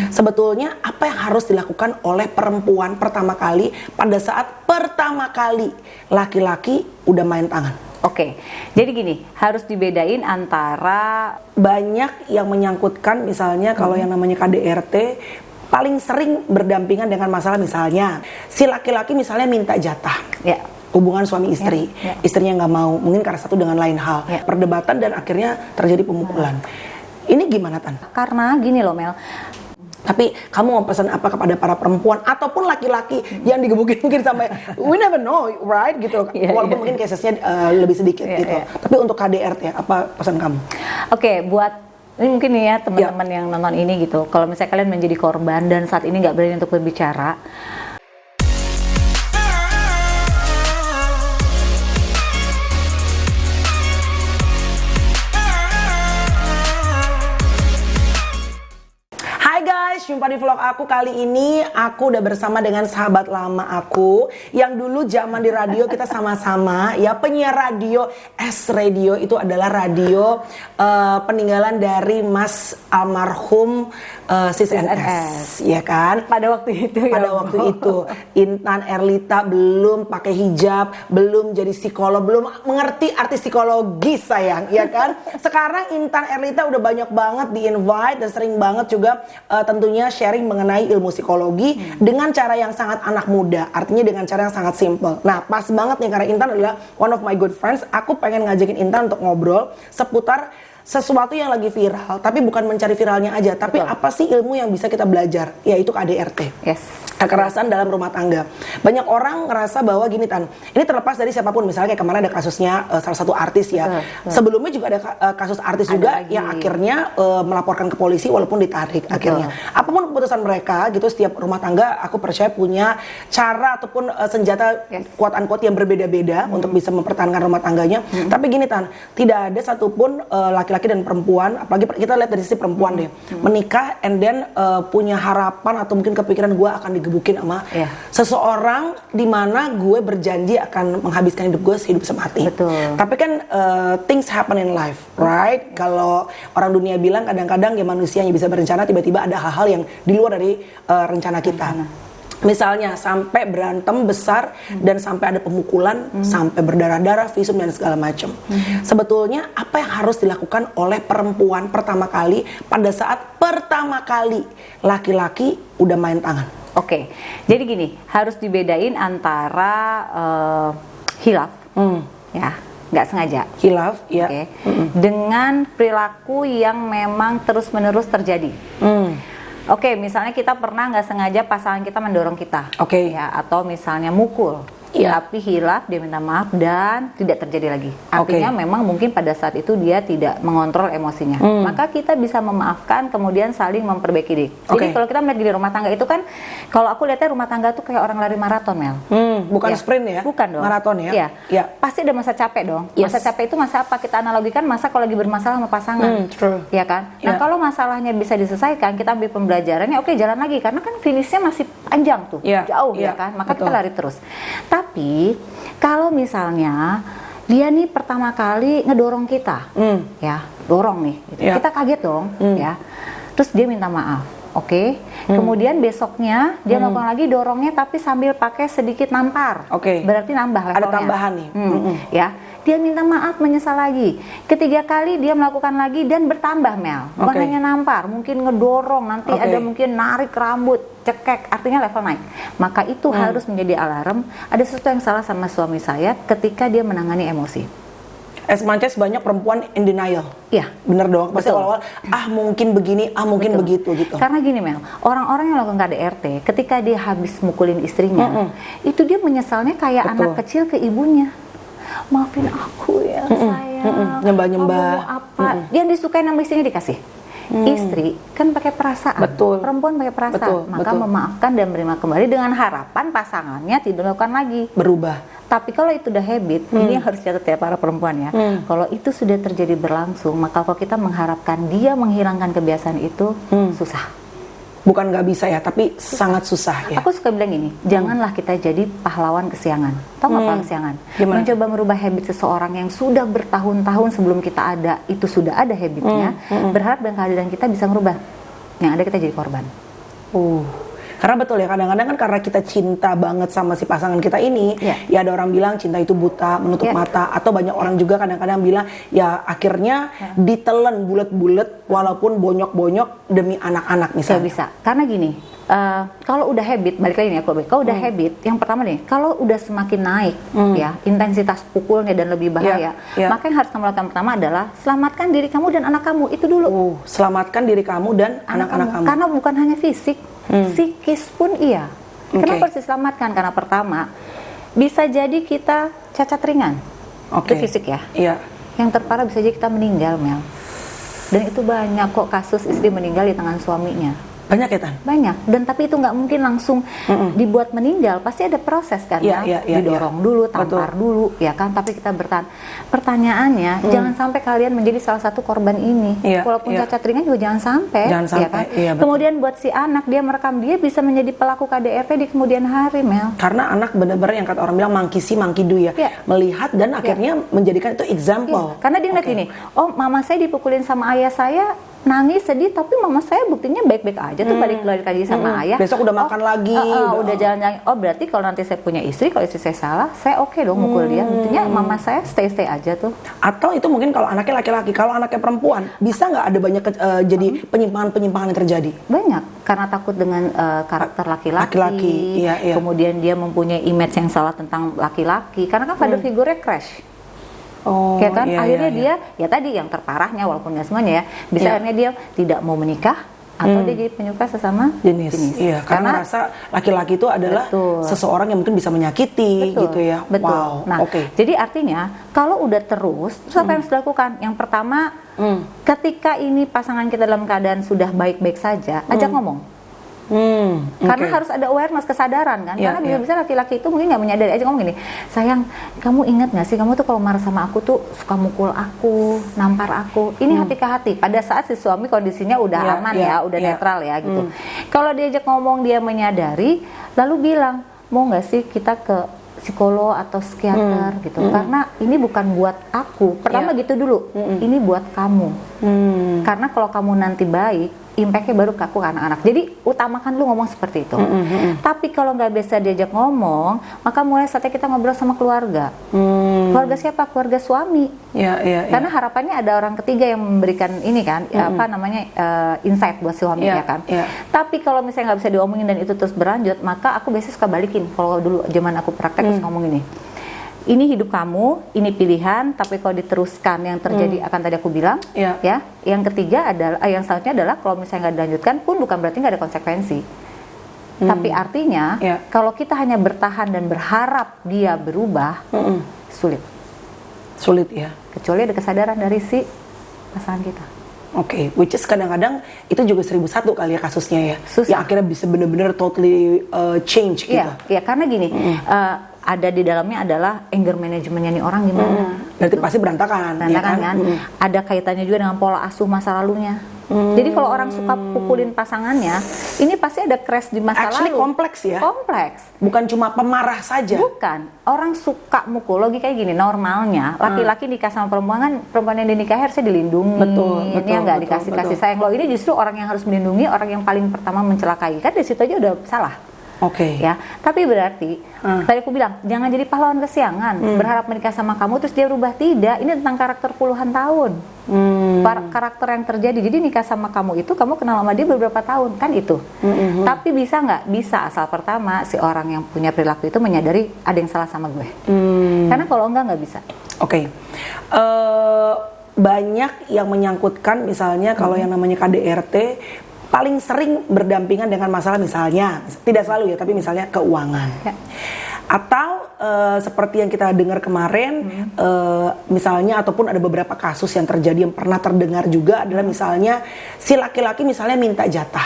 Sebetulnya apa yang harus dilakukan oleh perempuan pertama kali pada saat pertama kali laki-laki udah main tangan? Oke, jadi gini, harus dibedain antara Banyak yang menyangkutkan misalnya kalau yang namanya KDRT paling sering berdampingan dengan masalah misalnya si laki-laki misalnya minta jatah. ya Hubungan suami istri, istrinya nggak mau, mungkin karena satu dengan lain hal, perdebatan dan akhirnya terjadi pemukulan. Ini gimana Tan? karena gini loh Mel, Tapi kamu mau pesan apa kepada para perempuan ataupun laki-laki yang digebukin mungkin sampai we never know, right gitu. Walaupun mungkin casesnya lebih sedikit gitu. Tapi untuk KDRT apa pesan kamu? Oke, buat ini mungkin nih ya teman-teman yang nonton ini gitu, kalau misalnya kalian menjadi korban dan saat ini nggak berani untuk berbicara, Jumpa di vlog aku kali ini. Aku udah bersama dengan sahabat lama aku yang dulu zaman di radio kita sama-sama ya penyiar radio S Radio. Itu adalah radio peninggalan dari Mas almarhum Sis NS ya kan. pada waktu itu Intan Erlita belum pakai hijab, belum jadi psikolog, belum mengerti arti psikologi sayang ya kan. Sekarang Intan Erlita udah banyak banget di invite dan sering banget juga tentunya sharing mengenai ilmu psikologi dengan cara yang sangat anak muda, artinya dengan cara yang sangat simple. Nah pas banget nih karena Intan adalah one of my good friends, aku pengen ngajakin Intan untuk ngobrol seputar sesuatu yang lagi viral, tapi bukan mencari viralnya aja, tapi apa sih ilmu yang bisa kita belajar, yaitu KDRT. Kekerasan dalam rumah tangga. Banyak orang ngerasa bahwa gini Tan, ini terlepas dari siapapun, misalnya kayak kemarin ada kasusnya salah satu artis ya. Sebelumnya juga ada kasus artis juga yang akhirnya melaporkan ke polisi walaupun ditarik akhirnya. Apapun keputusan mereka gitu, setiap rumah tangga aku percaya punya cara ataupun senjata quote unquote yang berbeda-beda untuk bisa mempertahankan rumah tangganya. Tapi gini Tan, tidak ada satupun laki-laki dan perempuan, apalagi kita lihat dari sisi perempuan deh, menikah and then punya harapan atau mungkin kepikiran gue akan digebukin sama seseorang di mana gue berjanji akan menghabiskan hidup gue sehidup semati. Tapi kan things happen in life, right? Kalau orang dunia bilang kadang-kadang ya manusia yang bisa berencana, tiba-tiba ada hal-hal yang di luar dari rencana kita. Misalnya sampai berantem besar dan sampai ada pemukulan, sampai berdarah-darah, visum dan segala macam. Sebetulnya apa yang harus dilakukan oleh perempuan pertama kali pada saat pertama kali laki-laki udah main tangan? Oke, jadi gini, harus dibedain antara hilaf, ya, nggak sengaja, hilaf, ya, dengan perilaku yang memang terus-menerus terjadi. Oke, misalnya kita pernah nggak sengaja pasangan kita mendorong kita, ya, atau misalnya mukul, tapi hilaf, dia minta maaf dan tidak terjadi lagi. Artinya memang mungkin pada saat itu dia tidak mengontrol emosinya. Maka kita bisa memaafkan, kemudian saling memperbaiki diri. Jadi kalau kita melihat di rumah tangga itu kan, kalau aku lihatnya rumah tangga tuh kayak orang lari maraton, Mel. Bukan sprint ya? Bukan dong. Maraton ya? Iya. Pasti ada masa capek dong. Masa capek itu masa apa? Kita analogikan masa kalau lagi bermasalah sama pasangan. Ya kan? Nah kalau masalahnya bisa diselesaikan, kita ambil pembelajarannya, oke jalan lagi. Karena kan finishnya masih panjang tuh, jauh ya kan? Maka kita lari terus. Tapi kalau misalnya dia nih pertama kali ngedorong kita, ya dorong nih, gitu. Kita kaget dong, ya. Terus dia minta maaf, kemudian besoknya dia melakukan lagi dorongnya, tapi sambil pakai sedikit nampar, berarti nambah levelnya. Ada tambahan nih, ya. Dia minta maaf, menyesal lagi. Ketiga kali dia melakukan lagi dan bertambah, Mel. Bukan hanya nampar, mungkin ngedorong, nanti ada mungkin narik rambut, cekek, artinya level naik. Maka itu harus menjadi alarm, ada sesuatu yang salah sama suami saya ketika dia menangani emosi. As much as banyak perempuan in denial. Iya. Bener dong, pasti awal-awal, mungkin begini, mungkin begitu gitu. Karena gini Mel, orang-orang yang melakukan KDRT, ketika dia habis mukulin istrinya, itu dia menyesalnya kayak anak kecil ke ibunya. Maafin aku ya sayang, nyembah-nyembah, yang disukai nama istrinya dikasih. Istri kan pakai perasaan, perempuan pakai perasaan, maka memaafkan dan menerima kembali dengan harapan pasangannya tidak melakukan lagi, berubah. Tapi kalau itu udah habit, ini yang harus catat ya para perempuan ya, kalau itu sudah terjadi berlangsung, maka kalau kita mengharapkan dia menghilangkan kebiasaan itu, susah. Bukan nggak bisa ya, tapi sangat susah ya. Aku suka bilang gini, janganlah kita jadi pahlawan kesiangan. Tahu nggak pahlawan kesiangan? Mencoba merubah habit seseorang yang sudah bertahun-tahun sebelum kita ada, itu sudah ada habitnya, berharap dengan kehadiran kita bisa merubah. yang ada kita jadi korban. Karena betul ya, kadang-kadang kan karena kita cinta banget sama si pasangan kita ini, ya ada orang bilang cinta itu buta, menutup mata, atau banyak orang juga kadang-kadang bilang ya akhirnya ditelan bulet-bulet walaupun bonyok-bonyok demi anak-anak misalnya. Bisa, karena gini, kalau udah habit, balik lagi nih aku, kalau udah habit, yang pertama nih, kalau udah semakin naik ya intensitas pukulnya dan lebih bahaya, maka yang harus kamu lakukan pertama adalah selamatkan diri kamu dan anak kamu, itu dulu. Selamatkan diri kamu dan anak-anak kamu. Karena bukan hanya fisik, psikis pun iya. Kenapa harus diselamatkan? Karena pertama, bisa jadi kita cacat ringan, itu fisik ya. Yang terparah bisa jadi kita meninggal, Mel. Dan itu banyak kok kasus istri meninggal di tangan suaminya. Banyak ya, Tan? Banyak, dan tapi itu nggak mungkin langsung dibuat meninggal, pasti ada proses kan, didorong dulu, tampar dulu, ya kan, tapi kita bertahan. Pertanyaannya, jangan sampai kalian menjadi salah satu korban ini, walaupun cacat ringan juga jangan sampai, ya kan. Kemudian buat si anak, dia merekam, dia bisa menjadi pelaku KDRT di kemudian hari, Mel. Karena anak benar-benar yang kata orang bilang monkey see, monkey do ya, melihat dan akhirnya menjadikan itu example. Karena dia ngeliat gini, oh mama saya dipukulin sama ayah saya, nangis sedih, tapi mama saya buktinya baik-baik aja tuh, balik lagi sama ayah. Besok udah makan lagi, udah jalan-jalan. Oh berarti kalau nanti saya punya istri, kalau istri saya salah, saya oke dong mukul dia. Buktinya mama saya stay aja tuh. Atau itu mungkin kalau anaknya laki-laki, kalau anaknya perempuan, bisa nggak ada banyak jadi penyimpangan-penyimpangan yang terjadi? Banyak, karena takut dengan karakter laki-laki. Kemudian dia mempunyai image yang salah tentang laki-laki, karena kan father figure-nya crash. Ya kan, akhirnya dia ya tadi yang terparahnya, walaupun nggak semuanya ya, bisa akhirnya dia tidak mau menikah atau dia jadi penyuka sesama jenis. Iya, karena rasa laki-laki itu adalah seseorang yang mungkin bisa menyakiti gitu ya. Betul. Nah, jadi artinya kalau udah terus apa yang harus dilakukan? Yang pertama, ketika ini pasangan kita dalam keadaan sudah baik-baik saja, ajak ngomong. Karena harus ada awareness, kesadaran kan, karena bisa-bisa laki-laki itu mungkin nggak menyadari, aja ngomong gini, sayang, kamu ingat nggak sih, kamu tuh kalau marah sama aku tuh suka mukul aku, nampar aku. Ini hati ke hati, pada saat si suami kondisinya udah aman udah netral ya gitu. Kalau diajak ngomong dia menyadari, lalu bilang, mau nggak sih kita ke psikolog atau psikiater gitu, karena ini bukan buat aku. Pertama gitu dulu, ini buat kamu. Karena kalau kamu nanti baik, impact-nya baru ke aku, ke anak-anak. Jadi utamakan lu ngomong seperti itu. Tapi kalau nggak bisa diajak ngomong, maka mulai saatnya kita ngobrol sama keluarga. Keluarga siapa? Keluarga suami. Karena harapannya ada orang ketiga yang memberikan ini kan, insight buat suami ya kan. Tapi kalau misalnya nggak bisa diomongin dan itu terus berlanjut, maka aku biasanya suka balikin. Kalau dulu zaman aku praktek terus ngomong ini hidup kamu, ini pilihan, tapi kalau diteruskan yang terjadi akan tadi aku bilang, ya. Yang ketiga adalah, yang selanjutnya adalah kalau misalnya nggak dilanjutkan pun bukan berarti nggak ada konsekuensi. Tapi artinya kalau kita hanya bertahan dan berharap dia berubah, sulit ya. Kecuali ada kesadaran dari si pasangan kita. Which is kadang-kadang itu juga 1001 kali ya kasusnya ya. Susah. Yang akhirnya bisa benar-benar totally change gitu. Iya, karena gini. Ada di dalamnya adalah anger manajemennya nih orang gimana. Berarti pasti berantakan ya kan? Ada kaitannya juga dengan pola asuh masa lalunya. Jadi kalau orang suka pukulin pasangannya, ini pasti ada crash di masa lalu. Kompleks ya? Kompleks. Bukan cuma pemarah saja. Bukan. Orang suka mukul, logikanya gini, normalnya laki-laki nikah sama perempuan kan, perempuan yang dinikahi harusnya dilindungi. Betul. Ini yang nggak dikasih kasih sayang. Loh, ini justru orang yang harus melindungi, orang yang paling pertama mencelakai. Kan di situ aja udah salah. Ya, tapi berarti tadi aku bilang jangan jadi pahlawan kesiangan, berharap menikah sama kamu terus dia berubah. Tidak, ini tentang karakter puluhan tahun, karakter yang terjadi. Jadi nikah sama kamu itu kamu kenal sama dia beberapa tahun kan itu. Tapi bisa nggak? Bisa, asal pertama si orang yang punya perilaku itu menyadari ada yang salah sama gue. Karena kalau nggak bisa. Banyak yang menyangkutkan misalnya kalau yang namanya KDRT paling sering berdampingan dengan masalah misalnya, tidak selalu ya, tapi misalnya keuangan. Atau seperti yang kita dengar kemarin, misalnya ataupun ada beberapa kasus yang terjadi yang pernah terdengar juga adalah misalnya si laki-laki misalnya minta jatah.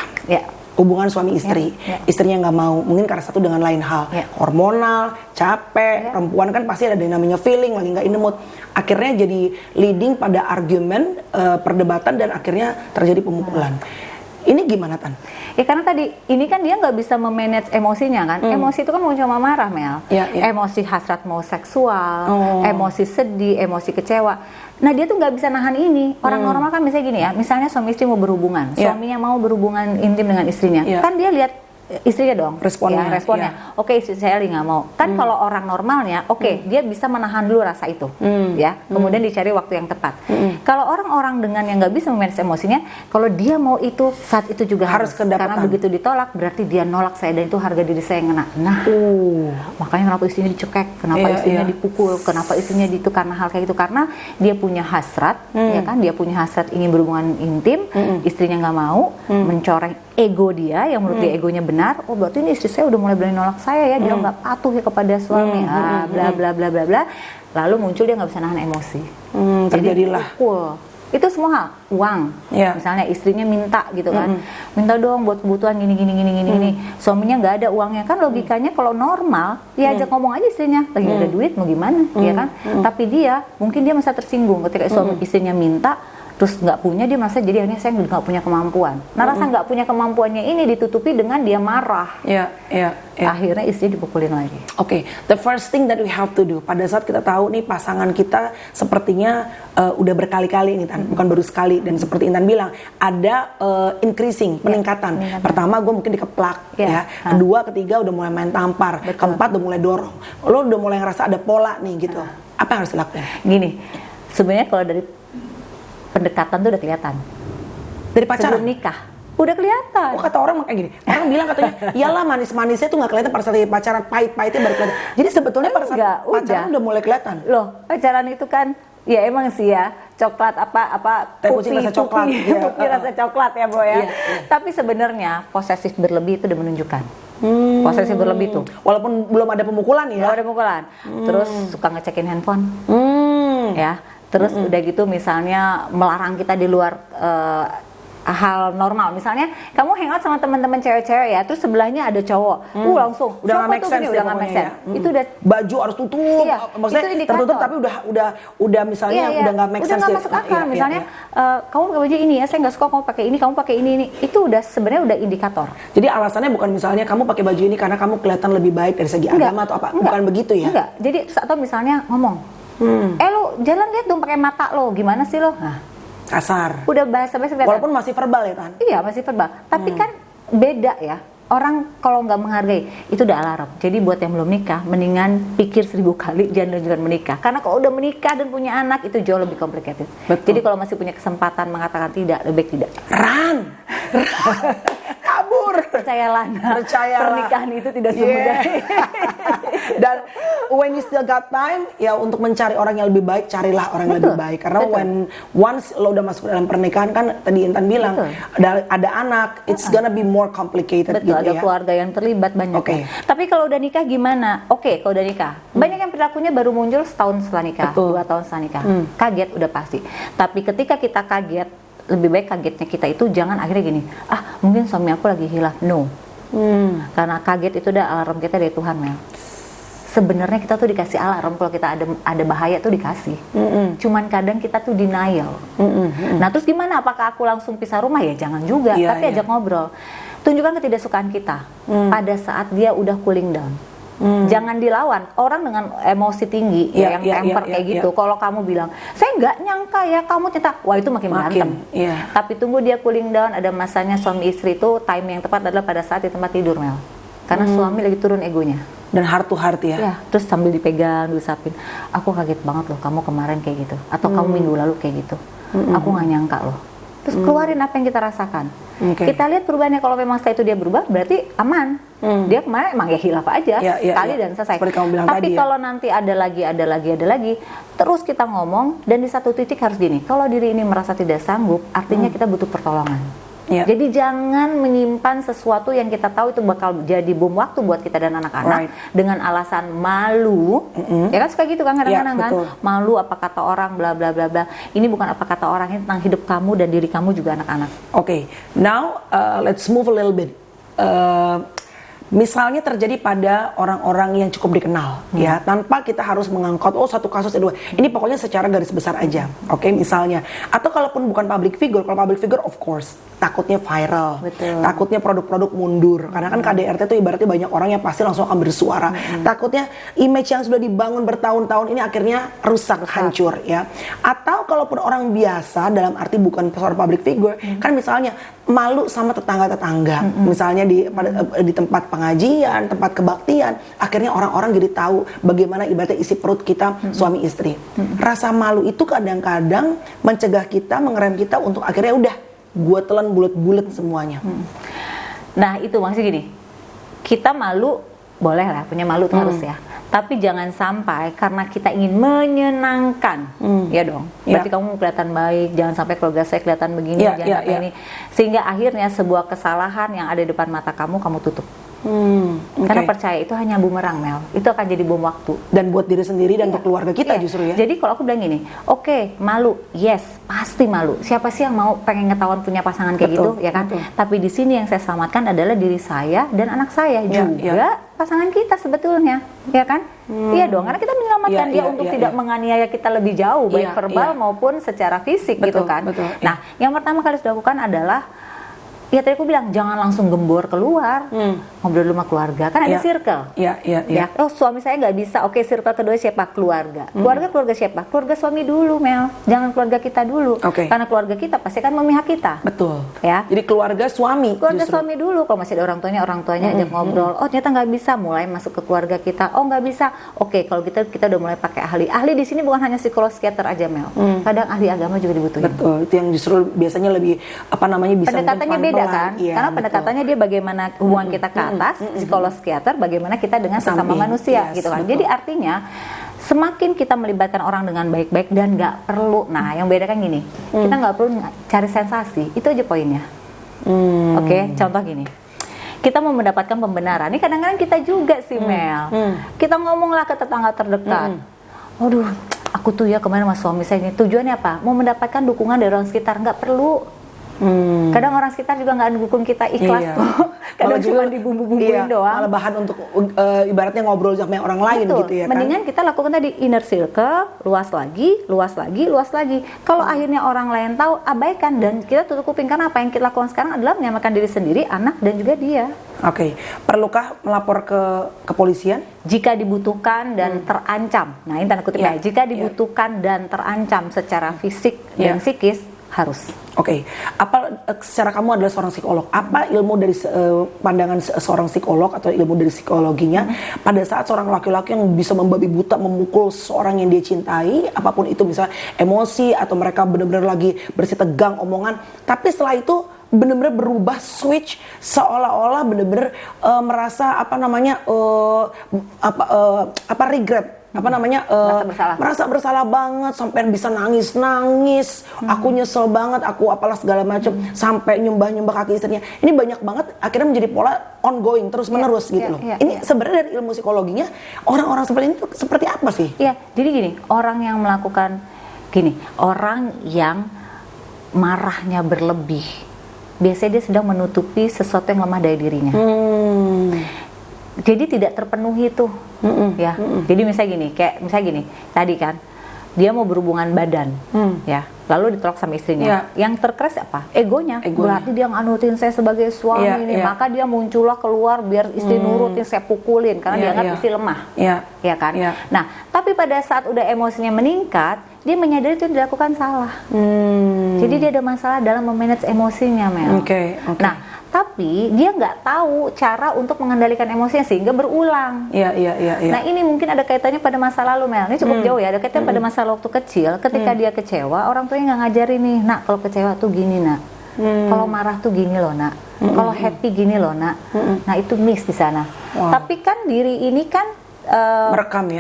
Hubungan suami istri, istrinya nggak mau, mungkin karena satu dengan lain hal, hormonal, capek, perempuan kan pasti ada yang namanya feeling, lagi nggak in the mood, akhirnya jadi leading pada argumen, perdebatan dan akhirnya terjadi pemukulan. Ini gimana Tan? Ya karena tadi ini kan dia nggak bisa memanage emosinya kan. Emosi itu kan mau cuma marah Mel. Emosi hasrat mau seksual, emosi sedih, emosi kecewa. Nah dia tuh nggak bisa nahan ini. Orang normal kan misalnya gini ya, misalnya suami istri mau berhubungan, suaminya mau berhubungan intim dengan istrinya, kan dia lihat istrinya dong, responnya. Oke, istri saya lagi nggak mau. Kan kalau orang normalnya, dia bisa menahan dulu rasa itu, ya. Kemudian dicari waktu yang tepat. Kalau orang-orang dengan yang nggak bisa memanage emosinya, kalau dia mau itu saat itu juga harus kedapatan. Karena begitu ditolak, berarti dia nolak saya dan itu harga diri saya yang kena. Nah, makanya kenapa istrinya dicekek, kenapa istrinya dipukul, kenapa istrinya itu karena hal kayak gitu, karena dia punya hasrat, ya kan? Dia punya hasrat ingin berhubungan intim, istrinya nggak mau, mencoreng ego dia yang menurut dia egonya benar. Oh berarti ini istri saya udah mulai berani nolak saya ya, dia nggak patuh ya kepada suami, bla bla bla bla bla. Lalu muncul dia nggak bisa nahan emosi, terjadilah pukul. Itu semua hal, uang, misalnya istrinya minta gitu kan, minta dong buat kebutuhan gini. Suaminya nggak ada uangnya, kan logikanya kalau normal, ya ajak ngomong aja istrinya, lagi ada duit mau gimana, ya kan? Tapi dia, mungkin dia merasa tersinggung ketika suami istrinya minta, terus nggak punya, dia merasa jadi akhirnya saya nggak punya kemampuan. Nah rasa nggak punya kemampuannya ini ditutupi dengan dia marah. Akhirnya istri dipukulin lagi. Oke, the first thing that we have to do pada saat kita tahu nih pasangan kita sepertinya udah berkali-kali ini Tan, bukan baru sekali, dan seperti Intan bilang ada increasing, peningkatan. Pertama gue mungkin dikeplak, ya. Kedua, ketiga udah mulai main tampar. Keempat udah mulai dorong. Lo udah mulai ngerasa ada pola nih gitu. Apa yang harus dilakukan? Gini, sebenarnya kalau dari pendekatan tuh udah kelihatan. Dari pacaran? Sebelum nikah udah kelihatan. Oh kata orang kayak gini. Orang bilang katanya, iyalah manis-manisnya tuh nggak kelihatan pada saat pacaran, pahit-pahitnya baru kelihatan. Jadi sebetulnya pada saat pacaran udah mulai kelihatan. Loh, pacaran itu kan ya emang sih ya, coklat kucing rasa coklat. Pupi rasa coklat ya, Bo ya. Tapi sebenarnya posesif berlebih itu udah menunjukkan. Posesif berlebih tuh. Walaupun belum ada pemukulan ya. Belum ada pemukulan. Terus suka ngecekin handphone. Ya. Terus udah gitu misalnya melarang kita di luar hal normal. Misalnya kamu hangout sama teman-teman cewek-cewek ya, terus sebelahnya ada cowok. Langsung udah nggak make sense, udah nggak make sense. Itu udah baju harus tutup. Maksudnya tertutup tapi udah misalnya udah nggak make sense. Udah nggak masuk akal. Misalnya kamu pakai baju ini ya, saya nggak suka kamu pakai ini, kamu pakai ini. Itu udah sebenarnya udah indikator. Jadi alasannya bukan misalnya kamu pakai baju ini karena kamu kelihatan lebih baik dari segi agama atau apa? Bukan begitu ya? Enggak. Jadi atau misalnya ngomong, lo jalan lihat dong pakai mata lo, gimana sih lo? Nah, kasar. Udah bahasa-bahasa kelihatan. Walaupun masih verbal ya Tan? Iya masih verbal. Tapi kan beda ya. Orang kalau nggak menghargai itu udah alarm. Jadi buat yang belum nikah, mendingan pikir 1000 kali jangan menikah. Karena kalau udah menikah dan punya anak itu jauh lebih complicated. Jadi kalau masih punya kesempatan mengatakan tidak, lebih baik tidak. Run. Kabur. Percayalah. Pernikahan itu tidak semudah. Dan when you still got time, ya untuk mencari orang yang lebih baik, carilah orang yang lebih baik. Karena once lo udah masuk dalam pernikahan kan, tadi Intan bilang ada anak, it's gonna be more complicated. Betul, ada keluarga yang terlibat banyak. Tapi kalau udah nikah gimana? Kalau udah nikah, banyak yang perilakunya baru muncul setahun setelah nikah, 2 tahun setelah nikah. Kaget udah pasti. Tapi ketika kita kaget, lebih baik kagetnya kita itu jangan akhirnya gini, mungkin suami aku lagi hilaf. No. Karena kaget itu udah alarm kita dari Tuhan, Mel. Sebenarnya kita tuh dikasih alarm kalau kita ada bahaya tuh dikasih. Cuman kadang kita tuh denial. Nah terus gimana? Apakah aku langsung pisah rumah? Ya jangan juga. Tapi ajak ngobrol. Tunjukkan ketidaksukaan kita pada saat dia udah cooling down. Jangan dilawan. Orang dengan emosi tinggi yang temper kayak gitu. Kalau kamu bilang, saya nggak nyangka ya kamu cerita, wah itu makin berantem. Tapi tunggu dia cooling down. Ada masanya suami istri itu time yang tepat adalah pada saat di tempat tidur, Mel. Karena suami lagi turun egonya. Dan heart to heart ya. Terus sambil dipegang, diusapin. Aku kaget banget loh, kamu kemarin kayak gitu. Atau kamu minggu lalu kayak gitu. Aku nggak nyangka loh. Terus keluarin apa yang kita rasakan. Kita lihat perubahannya. Kalau memang setelah itu dia berubah, berarti aman. Dia kemarin emang ya hilaf aja sekali dan selesai. Tapi kalau nanti ada lagi, terus kita ngomong dan di satu titik harus gini. Kalau diri ini merasa tidak sanggup, artinya kita butuh pertolongan. Jadi jangan menyimpan sesuatu yang kita tahu itu bakal jadi bom waktu buat kita dan anak-anak dengan alasan malu. Ya kan suka gitu kan kadang-kadang kan. Malu apa kata orang bla bla bla bla. Ini bukan apa kata orang, ini tentang hidup kamu dan diri kamu juga anak-anak. Now let's move a little bit. Misalnya terjadi pada orang-orang yang cukup dikenal, ya, tanpa kita harus mengangkat, oh satu kasus dua. Ini pokoknya secara garis besar aja, oke, misalnya. Atau kalaupun bukan public figure, kalau public figure of course takutnya viral, Betul. takutnya produk-produk mundur, karena kan KDRT itu ibaratnya banyak orang yang pasti langsung akan bersuara. Takutnya image yang sudah dibangun bertahun-tahun ini akhirnya rusak, hancur, ya. Atau kalaupun orang biasa, dalam arti bukan seorang public figure, kan misalnya malu sama tetangga-tetangga, misalnya di tempat pengajian, tempat kebaktian, akhirnya orang-orang jadi tahu bagaimana ibaratnya isi perut kita suami istri. Rasa malu itu kadang-kadang mencegah kita, mengerem kita untuk akhirnya udah gue telan bulet-bulet semuanya. Nah itu maksudnya gini, kita malu boleh lah, punya malu tuh harus ya. Tapi jangan sampai karena kita ingin menyenangkan, ya dong. Berarti kamu kelihatan baik, jangan sampai keluarga saya kelihatan begini, jangan sampai ini. Sehingga akhirnya sebuah kesalahan yang ada di depan mata kamu tutup. Karena percaya itu hanya bumerang, Mel. Itu akan jadi bom waktu. Dan buat diri sendiri dan untuk keluarga kita justru ya. Jadi kalau aku bilang gini, oke, malu, yes, pasti malu. Siapa sih yang mau pengen ketahuan punya pasangan kayak gitu, ya kan? Tapi di sini yang saya selamatkan adalah diri saya dan anak saya juga pasangan kita sebetulnya, ya kan? Iya dong, karena kita menyelamatkan dia untuk tidak menganiaya kita lebih jauh, baik verbal maupun secara fisik, gitu kan? Nah, yang pertama kali harus dilakukan adalah ya tadi aku bilang jangan langsung gembor keluar, ngobrol dulu sama keluarga, kan ada circle. Ya, oh suami saya nggak bisa, oke circle kedua siapa? Keluarga. Keluarga siapa? Keluarga suami dulu, Mel. Jangan keluarga kita dulu, karena keluarga kita pasti kan memihak kita. Betul. Ya. Jadi keluarga suami. Keluarga suami dulu. Kalau masih ada orang tuanya ajak ngobrol. Oh ternyata nggak bisa, mulai masuk ke keluarga kita. Oh nggak bisa. Oke, kalau kita udah mulai pakai ahli. Ahli di sini bukan hanya psikolog psikiater aja, Mel. Kadang ahli agama juga dibutuhin. Betul. Itu yang justru biasanya lebih bisa pendekatannya beda kan, karena pendekatannya dia bagaimana hubungan kita ke atas, psikolog psikiater bagaimana kita dengan sesama manusia, gitu kan. Jadi artinya semakin kita melibatkan orang dengan baik-baik dan nggak perlu, nah yang beda kan gini, kita nggak perlu cari sensasi, itu aja poinnya. Oke, contoh gini, kita mau mendapatkan pembenaran, ini kadang-kadang kita juga sih Mel, kita ngomonglah ke tetangga terdekat, aduh aku tuh ya kemarin sama suami saya ini, tujuannya apa? Mau mendapatkan dukungan dari orang sekitar, nggak perlu. Kadang orang sekitar juga nggak dukung kita ikhlas kok. Kadang cuma dibumbu-bumbuin doang. Malah bahan untuk ibaratnya ngobrol sama orang lain gitu ya kan. Mendingan kita lakukan tadi inner circle, luas lagi. Kalau akhirnya orang lain tahu, abaikan dan kita tutup kuping, karena apa yang kita lakukan sekarang adalah menyelamatkan diri sendiri, anak dan juga dia. Oke, perlukah melapor ke kepolisian? Jika dibutuhkan dan terancam. Nah, ini tanda kutip ya. Jika dibutuhkan dan terancam secara fisik dan psikis, harus. Oke, apa secara kamu adalah seorang psikolog, apa ilmu dari pandangan seorang psikolog atau ilmu dari psikologinya pada saat seorang laki-laki yang bisa membabi buta memukul seorang yang dia cintai, apapun itu, misalnya emosi atau mereka benar-benar lagi bersih tegang omongan, tapi setelah itu benar-benar berubah switch seolah-olah benar-benar merasa regret. Merasa bersalah banget sampai bisa nangis, aku nyesel banget, aku apalah segala macam, sampai nyembah kaki istrinya. Ini banyak banget akhirnya menjadi pola ongoing terus menerus gitu loh. Ini sebenarnya dari ilmu psikologinya orang-orang seperti ini tuh seperti apa sih? Iya, jadi gini, orang yang marahnya berlebih, biasanya dia sedang menutupi sesuatu yang lemah dari dirinya. Jadi tidak terpenuhi tuh, ya. Jadi misalnya gini, tadi kan dia mau berhubungan badan, ya. Lalu ditolak sama istrinya. Yang terkeras apa? Egonya. Berarti dia nganutin saya sebagai suami nih, maka dia muncullah keluar biar istri nurutin, saya pukulin karena dianggap istri lemah, ya kan? Nah, tapi pada saat udah emosinya meningkat, dia menyadari itu dilakukan salah. Jadi dia ada masalah dalam memanage emosinya, Mel. Nah, tapi dia nggak tahu cara untuk mengendalikan emosinya sehingga berulang. Nah, ini mungkin ada kaitannya pada masa lalu, Mel. Ini cukup jauh ya. Ada kaitannya pada masa waktu kecil. Ketika dia kecewa, orang tuanya nggak ngajarin nih, nak kalau kecewa tuh gini, nak. Kalau marah tuh gini loh, nak. Kalau happy gini loh, nak. Nah, itu miss di sana. Tapi kan diri ini kan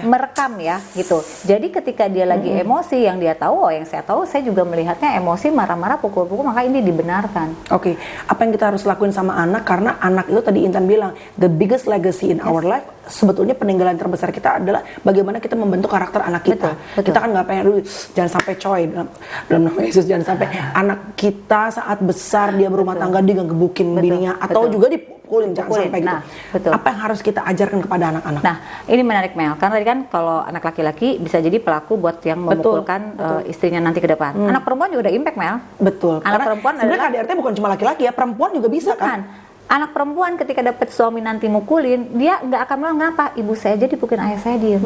merekam ya gitu. Jadi ketika dia lagi emosi, yang dia tahu, yang saya tahu, saya juga melihatnya emosi, marah-marah, pukul-pukul, maka ini dibenarkan. Oke, apa yang kita harus lakuin sama anak, karena anak itu tadi Intan bilang the biggest legacy in our life, sebetulnya peninggalan terbesar kita adalah bagaimana kita membentuk karakter anak kita. Betul. Kita kan nggak pengen dulu, jangan sampai coy dalam nama Yesus, jangan sampai anak kita saat besar dia berumah tangga dia ngegebukin bininya atau juga dipukulin, jangan sampai gitu. Apa yang harus kita ajarkan kepada anak-anak? Nah, ini menarik Mel, karena tadi kan kalau anak laki-laki bisa jadi pelaku buat yang memukulkan istrinya nanti ke depan. Anak perempuan juga ada impact Mel. Betul. Anak perempuan sebenarnya KDRT bukan cuma laki-laki ya, perempuan juga bisa kan? Anak perempuan ketika dapat suami nanti mukulin, dia nggak akan bilang kenapa ibu saya aja dipukulin, ayah saya diem.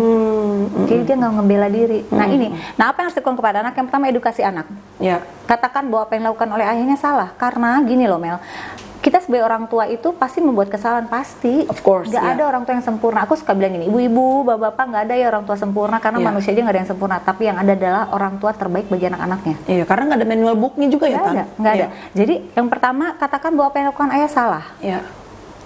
Jadi dia nggak ngebela diri. Nah ini, apa yang harus dilakukan kepada anak? Yang pertama edukasi anak. Ya. Katakan bahwa apa yang dilakukan oleh ayahnya salah. Karena gini loh Mel, kita sebagai orang tua itu pasti membuat kesalahan, pasti. Of course. Gak ada orang tua yang sempurna. Aku suka bilang gini, ibu-ibu, bapak-bapak, nggak ada ya orang tua sempurna, karena manusia aja nggak ada yang sempurna. Tapi yang ada adalah orang tua terbaik bagi anak-anaknya. Iya, karena nggak ada manual booknya juga ya, Tan? Nggak ada. Jadi yang pertama, katakan bahwa apa yang dilakukan ayah salah. Iya.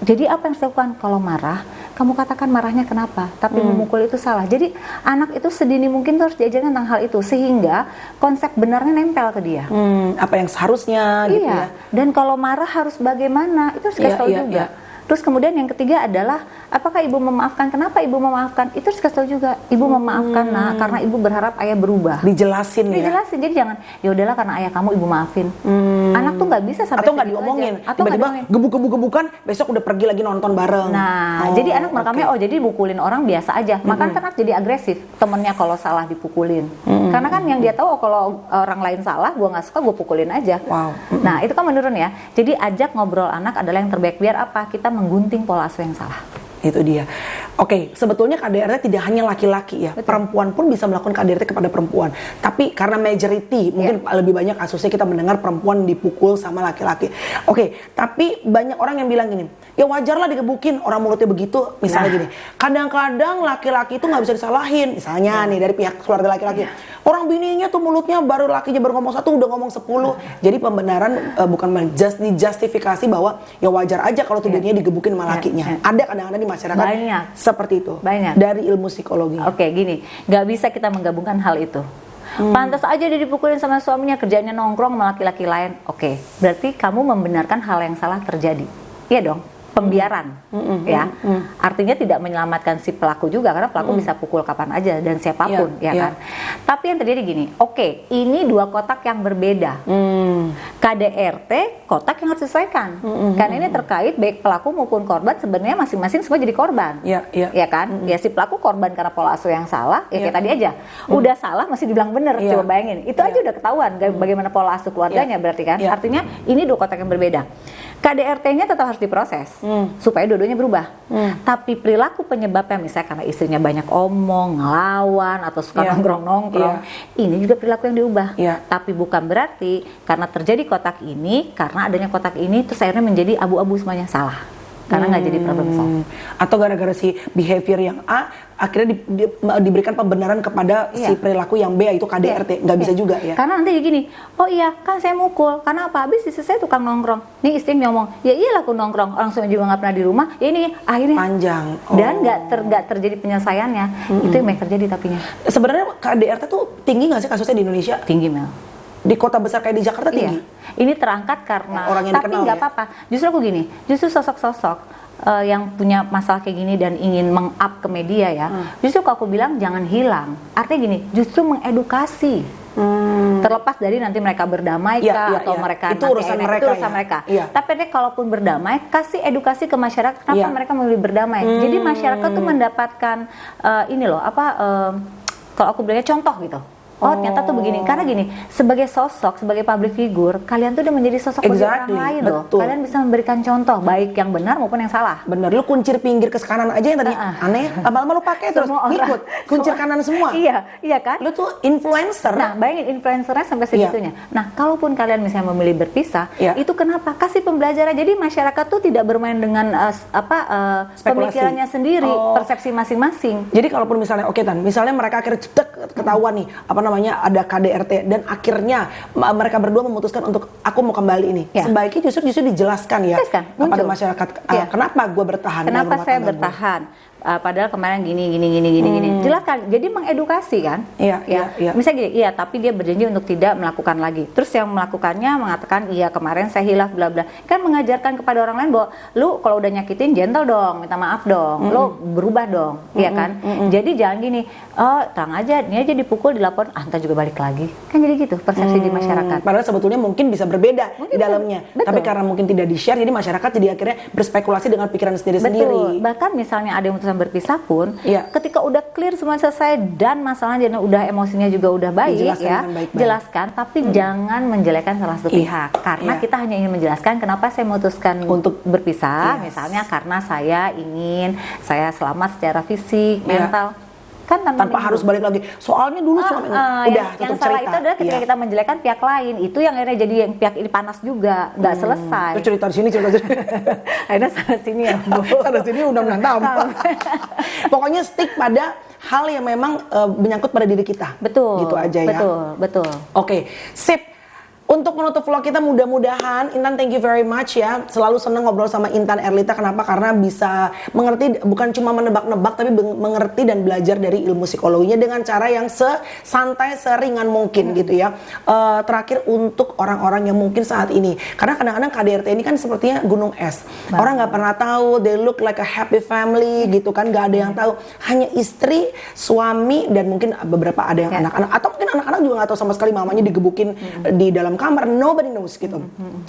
Jadi apa yang dilakukan? Kalau marah, kamu katakan marahnya kenapa, tapi memukul itu salah. Jadi anak itu sedini mungkin tuh harus diajarkan tentang hal itu, sehingga konsep benarnya nempel ke dia. Apa yang seharusnya gitu ya. Dan kalau marah harus bagaimana, itu harus dikasih tahu juga. Terus kemudian yang ketiga adalah, apakah ibu memaafkan? Kenapa ibu memaafkan? Itu harus kasih tahu juga. Ibu memaafkan nak, karena ibu berharap ayah berubah. Dijelasin ya. Dijelasin, jadi jangan, ya udahlah karena ayah kamu ibu maafin. Anak tuh nggak bisa sampai atau nggak diomongin, tiba-tiba gebuk-gebukan, besok udah pergi lagi nonton bareng. Nah, jadi anak merekamnya, jadi bukulin orang biasa aja. Maka anak jadi agresif. Temennya kalau salah dipukulin. Karena kan yang dia tahu, kalau orang lain salah, gua nggak suka, gua pukulin aja. Wow. Nah, itu kan menurun ya. Jadi ajak ngobrol anak adalah yang terbaik. Biar apa? Kita menggunting pola asuh yang salah. Itu dia. Oke, sebetulnya KDRT tidak hanya laki-laki ya. Betul. Perempuan pun bisa melakukan KDRT kepada perempuan. Tapi karena majority, mungkin lebih banyak kasusnya kita mendengar perempuan dipukul sama laki-laki. Oke, tapi banyak orang yang bilang gini, ya wajar lah digebukin, orang mulutnya begitu. Misalnya gini, kadang-kadang laki-laki itu nggak bisa disalahin. Misalnya nih dari pihak keluarga laki-laki, orang bininya tuh mulutnya lakinya baru ngomong 1 udah ngomong 10. Jadi pembenaran bukan dijustifikasi bahwa ya wajar aja kalau tuh dirinya digebukin sama lakinya. Ada kadang-kadang di masyarakat banyak seperti itu. Banyak. Dari ilmu psikologi. Oke, gini, nggak bisa kita menggabungkan hal itu. Pantas aja dia dipukulin sama suaminya, kerjanya nongkrong sama laki-laki lain. Oke, berarti kamu membenarkan hal yang salah terjadi. Iya dong, pembiaran, ya. Artinya tidak menyelamatkan si pelaku juga, karena pelaku bisa pukul kapan aja dan siapapun, ya kan. Tapi yang terjadi gini, oke, ini dua kotak yang berbeda. KDRT kotak yang harus disesuaikan, karena ini terkait baik pelaku maupun korban, sebenarnya masing-masing semua jadi korban, ya kan. Ya si pelaku korban karena pola asuh yang salah, ya kayak tadi aja, udah salah masih dibilang bener, coba bayangin, itu aja udah ketahuan bagaimana pola asuh keluarganya, berarti kan. Artinya ini dua kotak yang berbeda. KDRT-nya tetap harus diproses supaya dua-duanya berubah. Tapi perilaku penyebabnya, misalnya karena istrinya banyak omong, ngelawan, atau suka nongkrong-nongkrong, ini juga perilaku yang diubah. Tapi bukan berarti karena terjadi kotak ini, karena adanya kotak ini, terus akhirnya menjadi abu-abu semuanya, salah. Karena nggak jadi problem solve. Atau gara-gara si behavior yang A, akhirnya diberikan pembenaran kepada si perilaku yang B, yaitu KDRT. Nggak bisa juga ya. Karena nanti gini, oh iya kan saya mukul, karena apa? Habis istri saya tukang nongkrong. Nih istri ngomong, ya iyalah aku nongkrong, orang suami juga nggak pernah di rumah. Ya ini akhirnya panjang. Dan nggak terjadi penyelesaiannya. Itu yang terjadi tapinya. Sebenarnya KDRT tuh tinggi nggak sih kasusnya di Indonesia? Tinggi, Mel. Di kota besar kayak di Jakarta tinggi? Ini terangkat karena, orang yang tapi nggak apa-apa. Justru aku gini, justru sosok-sosok yang punya masalah kayak gini dan ingin meng-up ke media ya, justru aku bilang jangan hilang. Artinya gini, justru mengedukasi. Terlepas dari nanti mereka berdamai atau mereka itu urusan mereka, itu urusan mereka. Tapi nanti kalaupun berdamai, kasih edukasi ke masyarakat kenapa mereka memilih berdamai. Jadi masyarakat tuh mendapatkan ini loh kalau aku bilangnya contoh gitu. Oh ternyata tuh begini, karena gini, sebagai sosok, sebagai public figure, kalian tuh udah menjadi sosok bagi orang lain loh. Kalian bisa memberikan contoh, baik yang benar maupun yang salah. Bener, lu kuncir pinggir ke kanan aja yang tadi aneh, lama-lama lu pakai terus ngikut, kuncir kanan semua. Iya kan? Lu tuh influencer. Nah, bayangin influencernya sampai segitunya. Nah, kalaupun kalian misalnya memilih berpisah, itu kenapa? Kasih pembelajaran. Jadi masyarakat tuh tidak bermain dengan pemikirannya sendiri, persepsi masing-masing. Jadi kalaupun misalnya misalnya mereka akhirnya ketahuan nih, ada KDRT dan akhirnya mereka berdua memutuskan untuk aku mau kembali ini. Sebaiknya justru dijelaskan ya kepada masyarakat. Kenapa gue bertahan? Kenapa saya bertahan? padahal kemarin gini. Jelaskan. Jadi mengedukasi kan? Iya. Misalnya gini, iya tapi dia berjanji untuk tidak melakukan lagi. Terus yang melakukannya mengatakan iya kemarin saya hilaf bla bla. Kan mengajarkan kepada orang lain bahwa lu kalau udah nyakitin gentle dong, minta maaf dong. Lu berubah dong, iya kan? Jadi jangan gini, oh tenang aja, ini aja dipukul dilaporin, entar juga balik lagi. Kan jadi gitu persepsi di masyarakat. Padahal sebetulnya mungkin bisa berbeda di dalamnya. Betul. Tapi karena mungkin tidak di-share, jadi masyarakat jadi akhirnya berspekulasi dengan pikiran sendiri-sendiri. Bahkan misalnya ada yang memutuskan berpisah pun, Iya. ketika udah clear semua selesai dan masalahnya udah emosinya juga udah baik, Dijelaskan ya, dengan baik-baik. jelaskan. Tapi jangan menjelekan salah satu pihak, karena kita hanya ingin menjelaskan kenapa saya memutuskan untuk berpisah. Misalnya karena saya ingin saya selamat secara fisik, mental. Kan Tanpa harus balik lagi. Soalnya dulu suami udah yang tutup salah cerita. itu adalah ketika kita menjelekan pihak lain, itu yang akhirnya jadi yang pihak ini panas juga, nggak selesai. Itu cerita di sini, cerita di sini. Akhirnya sana sini ya, Bu. Sana sini udah menantam. Pokoknya stick pada hal yang memang menyangkut pada diri kita. Betul. Gitu aja ya. Betul. Oke, sip. Untuk menutup vlog kita mudah-mudahan Intan thank you very much ya. Selalu senang ngobrol sama Intan Erlita. Kenapa? Karena bisa mengerti, bukan cuma menebak-nebak, tapi mengerti dan belajar dari ilmu psikologinya dengan cara yang sesantai, seringan mungkin gitu ya. Terakhir untuk orang-orang yang mungkin saat ini, karena kadang-kadang KDRT ini kan sepertinya gunung es. Orang nggak pernah tahu, they look like a happy family gitu kan, nggak ada yang tahu. Hanya istri, suami, dan mungkin beberapa ada yang anak-anak, atau mungkin anak-anak juga nggak tahu sama sekali mamanya digebukin di dalam kamar, nobody knows gitu.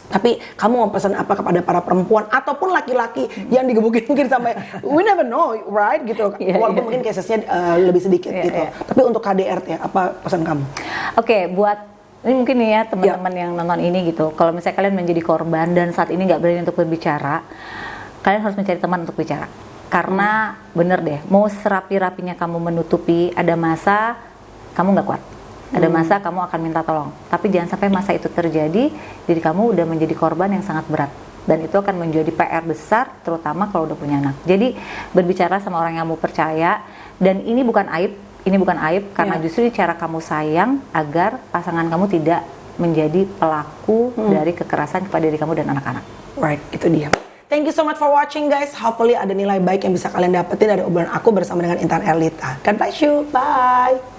Tapi kamu mau pesan apa kepada para perempuan ataupun laki-laki yang digebukin mungkin sampai we never know, right gitu. Walaupun mungkin cases-nya lebih sedikit gitu. Tapi untuk KDRT apa pesan kamu? Oke, buat ini mungkin nih ya teman-teman yang nonton ini gitu. Kalau misalnya kalian menjadi korban dan saat ini nggak berani untuk berbicara, kalian harus mencari teman untuk bicara. Karena bener deh, mau serapi-rapinya kamu menutupi, ada masa kamu nggak kuat. Ada masa kamu akan minta tolong, tapi jangan sampai masa itu terjadi, jadi kamu udah menjadi korban yang sangat berat. Dan itu akan menjadi PR besar, terutama kalau udah punya anak. Jadi berbicara sama orang yang kamu percaya, dan ini bukan aib, karena justru cara kamu sayang agar pasangan kamu tidak menjadi pelaku dari kekerasan kepada diri kamu dan anak-anak. Right, itu dia. Thank you so much for watching guys. Hopefully ada nilai baik yang bisa kalian dapetin dari obrolan aku bersama dengan Intan Erlita. God bless you. Bye.